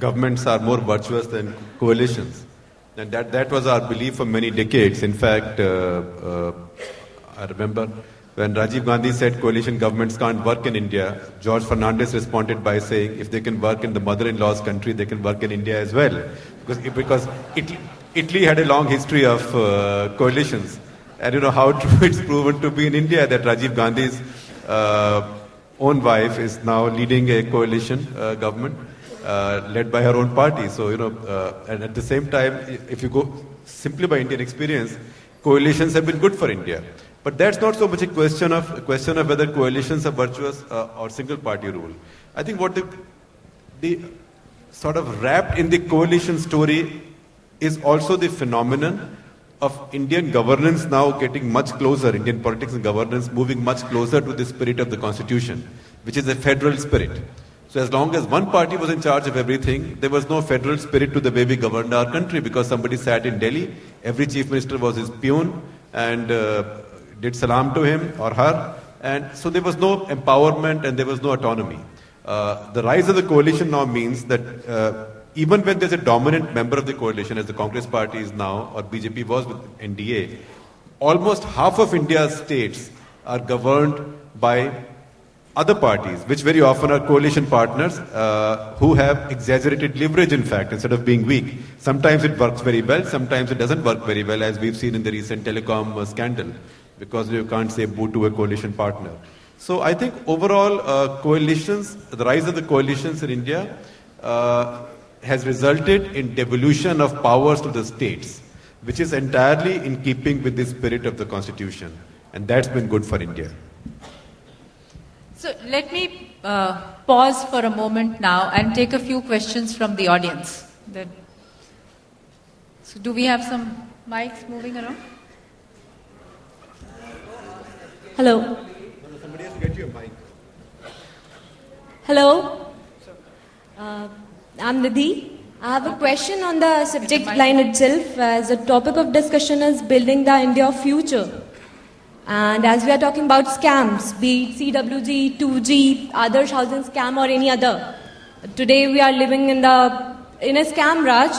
governments are more virtuous than coalitions. And that was our belief for many decades. In fact, I remember when Rajiv Gandhi said coalition governments can't work in India, George Fernandez responded by saying if they can work in the mother-in-law's country, they can work in India as well. Because Italy had a long history of coalitions. And you know how true it's proven to be in India that Rajiv Gandhi's own wife is now leading a coalition government led by her own party. So, and at the same time, if you go simply by Indian experience, coalitions have been good for India. But that's not so much a question of whether coalitions are virtuous or single party rule. I think what the sort of wrapped in the coalition story is also the phenomenon of Indian governance now getting much closer, Indian politics and governance moving much closer to the spirit of the Constitution, which is a federal spirit. So as long as one party was in charge of everything, there was no federal spirit to the way we governed our country because somebody sat in Delhi, every chief minister was his peon and did salam to him or her. And so there was no empowerment and there was no autonomy. The rise of the coalition now means that even when there's a dominant member of the coalition, as the Congress party is now, or BJP was with NDA, almost half of India's states are governed by other parties, which very often are coalition partners who have exaggerated leverage, in fact, instead of being weak. Sometimes it works very well, sometimes it doesn't work very well, as we've seen in the recent telecom scandal, because you can't say boo to a coalition partner. So I think overall coalitions, the rise of the coalitions in India has resulted in devolution of powers to the states, which is entirely in keeping with the spirit of the Constitution. And that's been good for India. So let me pause for a moment now and take a few questions from the audience. So do we have some mics moving around? Hello. Somebody has to get you a mic. Hello. I'm Nidhi. I have a question on the subject line itself. As the topic of discussion is building the India of future. And as we are talking about scams, be it CWG, 2G, Adarsh housing scam or any other, today we are living in a scam raj.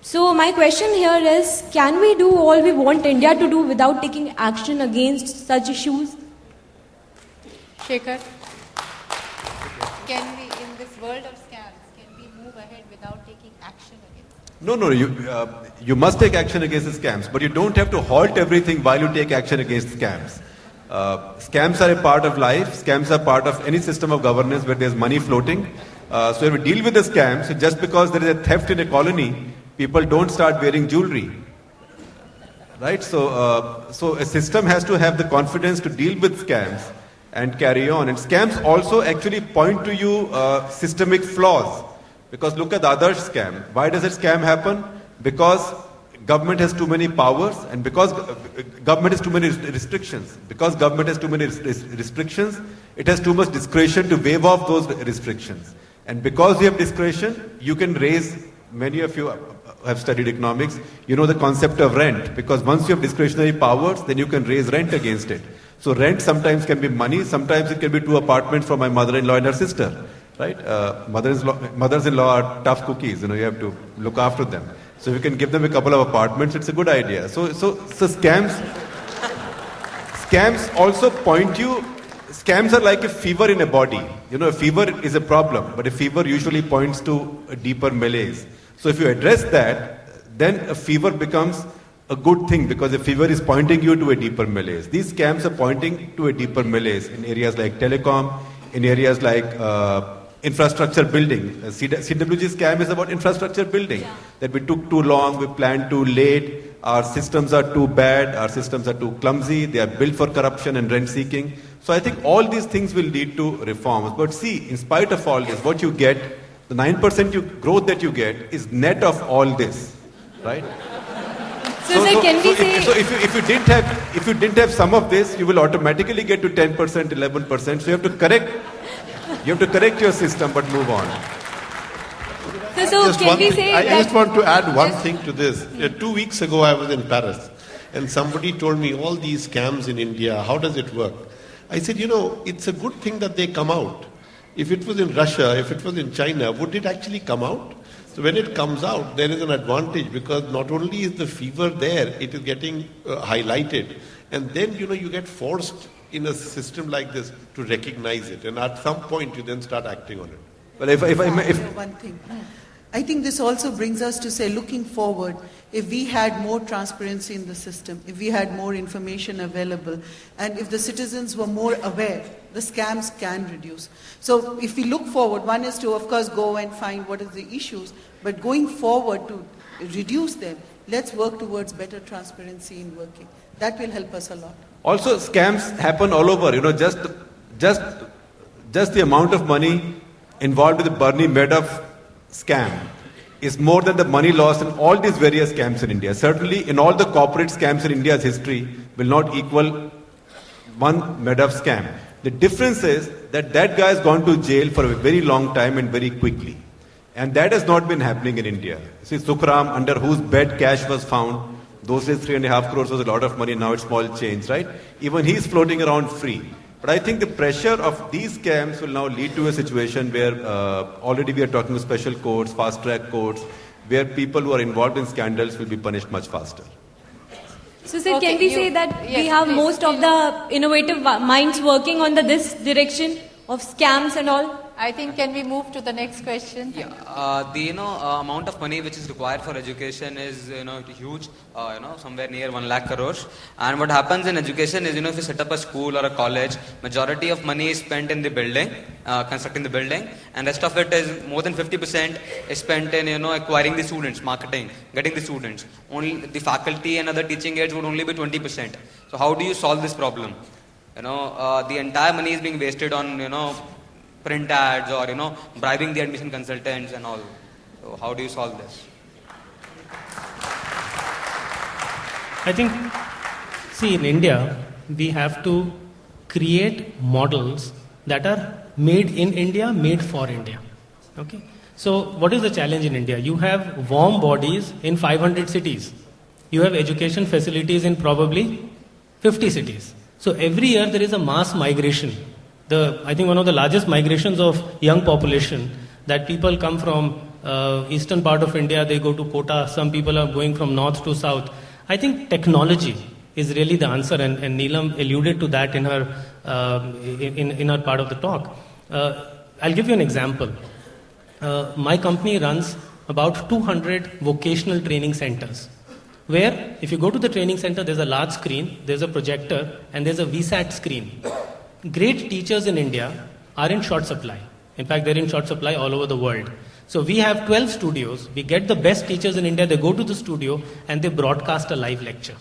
So my question here is, can we do all we want India to do without taking action against such issues? Shekhar, can we, in this world of scams, can we move ahead without taking action against? No, you must take action against the scams, but you don't have to halt everything while you take action against scams. Scams are a part of life. Scams are part of any system of governance where there's money floating. So if we deal with the scams, just because there is a theft in a colony, people don't start wearing jewelry. Right? So a system has to have the confidence to deal with scams and carry on. And scams also actually point to you systemic flaws. Because look at the Adarsh scam. Why does that scam happen? Because government has too many powers and because government has too many restrictions. Because government has too many restrictions, it has too much discretion to waive off those restrictions. And because you have discretion, you can raise, many of you have studied economics, you know the concept of rent. Because once you have discretionary powers, then you can raise rent against it. So rent sometimes can be money, sometimes it can be 2 apartments from my mother-in-law and her sister. Right? Mothers-in-law are tough cookies, you have to look after them. So if you can give them a couple of apartments, it's a good idea. So scams also point you, scams are like a fever in a body. A fever is a problem, but a fever usually points to a deeper malaise. So if you address that, then a fever becomes a good thing because a fever is pointing you to a deeper malaise. These scams are pointing to a deeper malaise in areas like telecom, in areas like infrastructure building. CWG scam is about infrastructure building. Yeah. That we took too long, we planned too late, our systems are too bad, our systems are too clumsy, they are built for corruption and rent seeking. So I think all these things will lead to reforms. But see, in spite of all this, what you get, the 9% growth that you get is net of all this. Right? So if you didn't have some of this, you will automatically get to 10%, 11%. So you have to correct your system, but move on. I just want to add one thing to this. 2 weeks ago, I was in Paris, and somebody told me all these scams in India, how does it work? I said, it's a good thing that they come out. If it was in Russia, if it was in China, would it actually come out? So when it comes out, there is an advantage because not only is the fever there, it is getting highlighted. And then, you get forced in a system like this to recognize it. And at some point, you then start acting on it. Well, if One thing. I think this also brings us to say, looking forward, if we had more transparency in the system, if we had more information available, and if the citizens were more aware, the scams can reduce. So if we look forward, one is to, of course, go and find what are the issues, but going forward to reduce them, let's work towards better transparency in working. That will help us a lot. Also, scams happen all over. Just the amount of money involved with the Bernie Madoff scam is more than the money lost in all these various scams in India. Certainly, in all the corporate scams in India's history, will not equal one Madoff scam. The difference is that guy has gone to jail for a very long time and very quickly. And that has not been happening in India. See, Sukhram, under whose bed cash was found, those days 3.5 crores was a lot of money, now it's small change, right? Even he's floating around free. But I think the pressure of these scams will now lead to a situation where already we are talking of special courts, fast-track courts, where people who are involved in scandals will be punished much faster. So, sir, can we say that we have most of the innovative minds working on this direction of scams and all? I think, can we move to the next question? The amount of money which is required for education is huge, somewhere near 1 lakh crores. And what happens in education is, if you set up a school or a college, majority of money is spent in the building, constructing the building, and rest of it is more than 50% is spent in acquiring the students, marketing, getting the students. Only the faculty and other teaching aids would only be 20%. So how do you solve this problem? The entire money is being wasted on print ads or bribing the admission consultants and all. So how do you solve this? I think, see, in India, we have to create models that are made in India, made for India. Okay? So what is the challenge in India? You have warm bodies in 500 cities. You have education facilities in probably 50 cities. So every year there is a mass migration. I think one of the largest migrations of young population, that people come from eastern part of India, they go to Kota, some people are going from north to south. I think technology is really the answer, and Neelam alluded to that in her part of the talk. I'll give you an example. My company runs about 200 vocational training centers, where if you go to the training center, there's a large screen, there's a projector, and there's a VSAT screen. Great teachers in India are in short supply. In fact, they're in short supply all over the world. So we have 12 studios. We get the best teachers in India. They go to the studio and they broadcast a live lecture.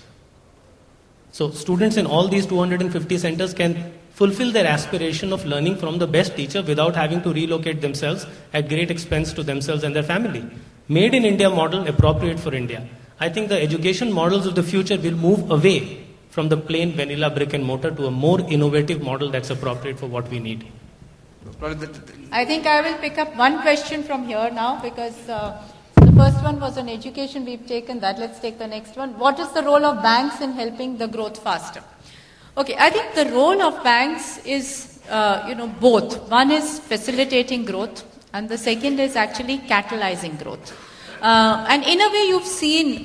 So students in all these 250 centers can fulfill their aspiration of learning from the best teacher without having to relocate themselves at great expense to themselves and their family. Made in India model, appropriate for India. I think the education models of the future will move away from the plain vanilla brick and mortar to a more innovative model that's appropriate for what we need. I think I will pick up one question from here now, because the first one was on education. We've taken that. Let's take the next one. What is the role of banks in helping the growth faster? Okay, I think the role of banks is, both. One is facilitating growth, and the second is actually catalyzing growth. And in a way, you've seen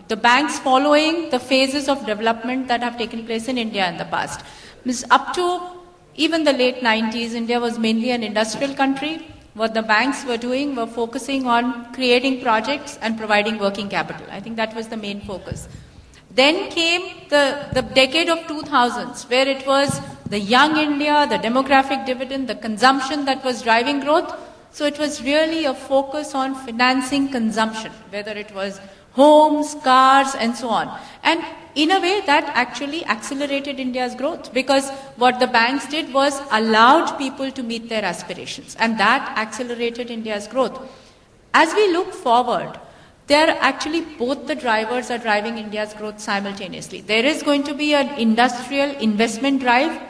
the banks following the phases of development that have taken place in India in the past. Up to even the late 90s, India was mainly an industrial country. What the banks were doing were focusing on creating projects and providing working capital. I think that was the main focus. Then came the decade of 2000s, where it was the young India, the demographic dividend, the consumption that was driving growth. So it was really a focus on financing consumption, whether it was homes, cars, and so on. And in a way, that actually accelerated India's growth, because what the banks did was allowed people to meet their aspirations, and that accelerated India's growth. As we look forward, there are actually both the drivers are driving India's growth simultaneously. There is going to be an industrial investment drive,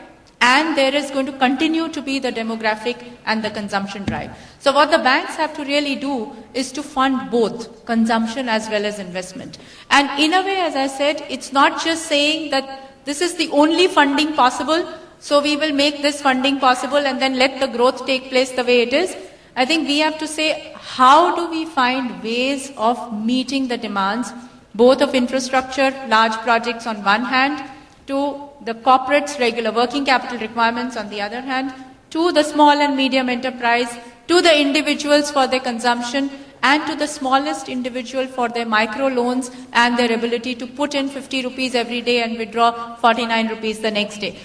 and there is going to continue to be the demographic and the consumption drive. So what the banks have to really do is to fund both consumption as well as investment. And in a way, as I said, it's not just saying that this is the only funding possible. so we will make this funding possible and then let the growth take place the way it is. I think we have to say, how do we find ways of meeting the demands, both of infrastructure, large projects on one hand, to the corporates' regular working capital requirements on the other hand, to the small and medium enterprise, to the individuals for their consumption, and to the smallest individual for their micro loans and their ability to put in 50 rupees every day and withdraw 49 rupees the next day.